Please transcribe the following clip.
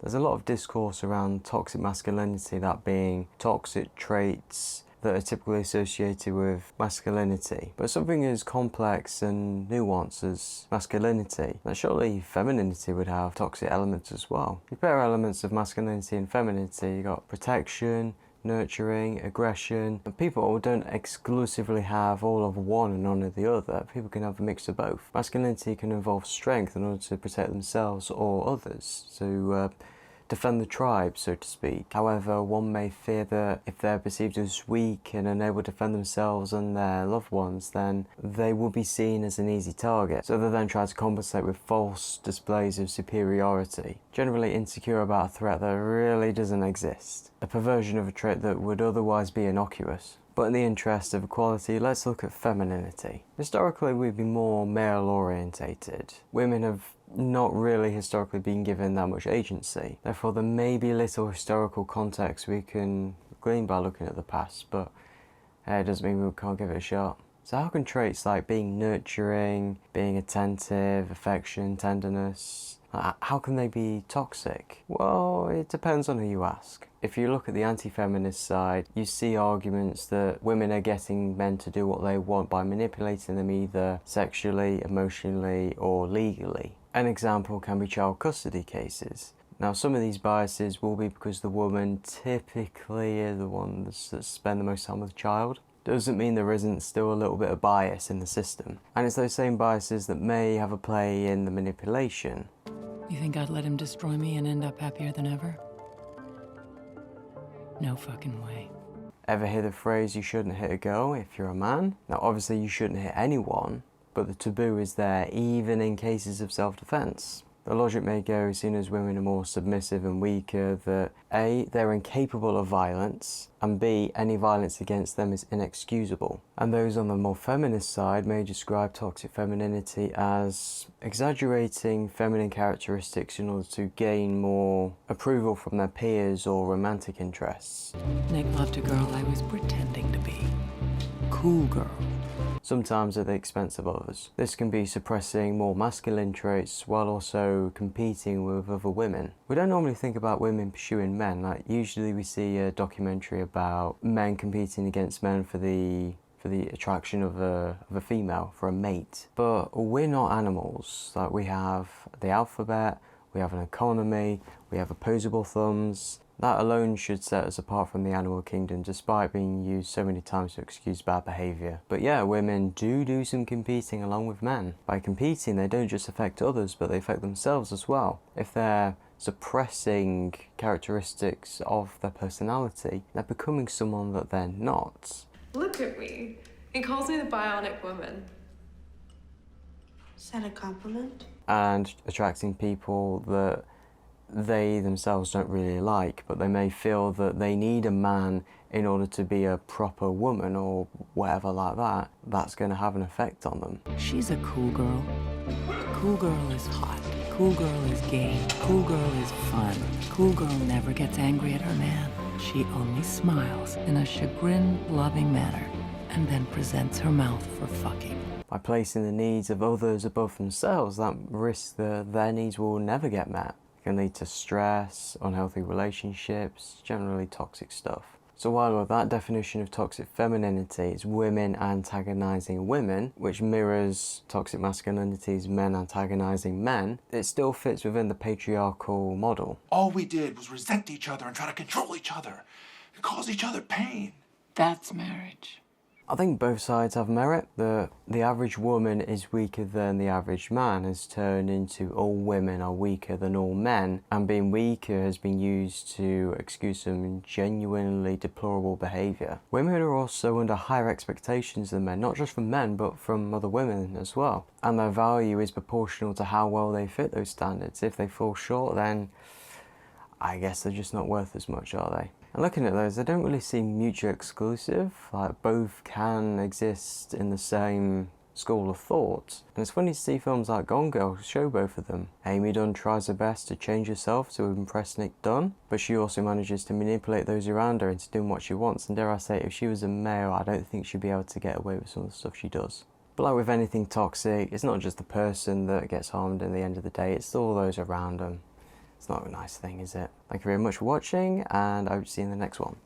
There's a lot of discourse around toxic masculinity, that being toxic traits that are typically associated with masculinity. But something as complex and nuanced as masculinity, that surely femininity would have toxic elements as well. You pair elements of masculinity and femininity, you got protection, nurturing, aggression, and people don't exclusively have all of one and none of the other. People can have a mix of both. Masculinity can involve strength in order to protect themselves or others, to defend the tribe, so to speak. However, one may fear that if they're perceived as weak and unable to defend themselves and their loved ones, then they will be seen as an easy target. So they then try to compensate with false displays of superiority, generally insecure about a threat that really doesn't exist, a perversion of a trait that would otherwise be innocuous. But in the interest of equality, let's look at femininity. Historically, we've been more male-orientated. Women have not really historically been given that much agency. Therefore, there may be little historical context we can glean by looking at the past, but it doesn't mean we can't give it a shot. So how can traits like being nurturing, being attentive, affection, tenderness, how can they be toxic? Well, it depends on who you ask. If you look at the anti-feminist side, you see arguments that women are getting men to do what they want by manipulating them either sexually, emotionally, or legally. An example can be child custody cases. Now, some of these biases will be because the woman typically are the ones that spend the most time with the child. Doesn't mean there isn't still a little bit of bias in the system. And it's those same biases that may have a play in the manipulation. You think I'd let him destroy me and end up happier than ever? No fucking way. Ever hear the phrase, you shouldn't hit a girl if you're a man? Now, obviously you shouldn't hit anyone, but the taboo is there even in cases of self-defense. The logic may go, as soon as women are more submissive and weaker, that A, they're incapable of violence, and B, any violence against them is inexcusable. And those on the more feminist side may describe toxic femininity as exaggerating feminine characteristics in order to gain more approval from their peers or romantic interests. Nick loved a girl I was pretending to be. Cool girl. Sometimes at the expense of others. This can be suppressing more masculine traits while also competing with other women. We don't normally think about women pursuing men, like usually we see a documentary about men competing against men for the attraction of a female, for a mate. But we're not animals. Like, we have the alphabet, we have an economy, we have opposable thumbs. That alone should set us apart from the animal kingdom, despite being used so many times to excuse bad behaviour. But yeah, women do some competing along with men. By competing, they don't just affect others, but they affect themselves as well. If they're suppressing characteristics of their personality, they're becoming someone that they're not. Look at me. He calls me the bionic woman. Is that a compliment? And attracting people that they themselves don't really like, but they may feel that they need a man in order to be a proper woman or whatever like that. That's going to have an effect on them. She's a cool girl. Cool girl is hot. Cool girl is gay. Cool girl is fun. Cool girl never gets angry at her man. She only smiles in a chagrin-loving manner and then presents her mouth for fucking. By placing the needs of others above themselves, that risks that their needs will never get met. It can lead to stress, unhealthy relationships, generally toxic stuff. So while with that definition of toxic femininity is women antagonizing women, which mirrors toxic masculinity's men antagonizing men, it still fits within the patriarchal model. All we did was resent each other and try to control each other and cause each other pain. That's marriage. I think both sides have merit. The average woman is weaker than the average man has turned into all women are weaker than all men, and being weaker has been used to excuse some genuinely deplorable behaviour. Women are also under higher expectations than men, not just from men but from other women as well, and their value is proportional to how well they fit those standards. If they fall short, then I guess they're just not worth as much, are they? And looking at those, they don't really seem mutually exclusive, like both can exist in the same school of thought. And it's funny to see films like Gone Girl show both of them. Amy Dunne tries her best to change herself to impress Nick Dunne, but she also manages to manipulate those around her into doing what she wants, and dare I say, if she was a male, I don't think she'd be able to get away with some of the stuff she does. But like with anything toxic, it's not just the person that gets harmed at the end of the day, it's all those around them. It's not a nice thing, is it? Thank you very much for watching, and I hope to see you in the next one.